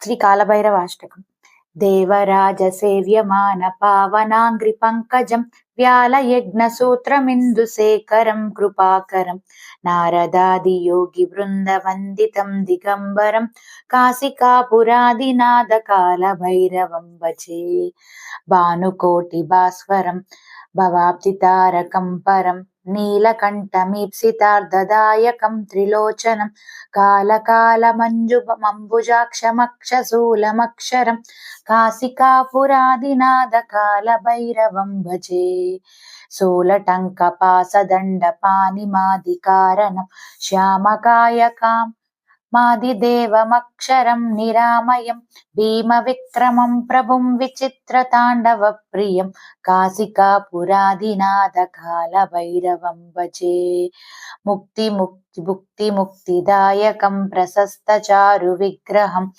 శ్రీ కాలభైరవాష్టకం. దేవరాజసేవ్యమాన పావనాంగ్రి పంకజం వ్యాలయజ్ఞసూత్రమిందుశేఖరం కృపాకరం నారదాది యోగి బృందవందితం దిగంబరం కాశికాపురాదినాథ కాలభైరవం భజే. భానుకోటి భాస్వరం భవాబ్దితారకం పరం నీలకంఠమీప్సితార్ధదాయకం త్రిలోచనం కాలకాలమంజుమంబుజాక్షమక్షశూలమక్షరం కాశికాపురాదినాథ కాలభైరవం భజే. శూలటంకపాసదండపానిమాదికారణం శ్యామకాయకాం మాదిదేవమక్షరం నిరామయం భీమవిక్రమం ప్రభుం విచిత్రతాండవ ప్రియం కాశికాపురాదినాథ కాలభైరవం భజే. ముక్తిముక్తిదాయకం ప్రశస్తచారు విగ్రహం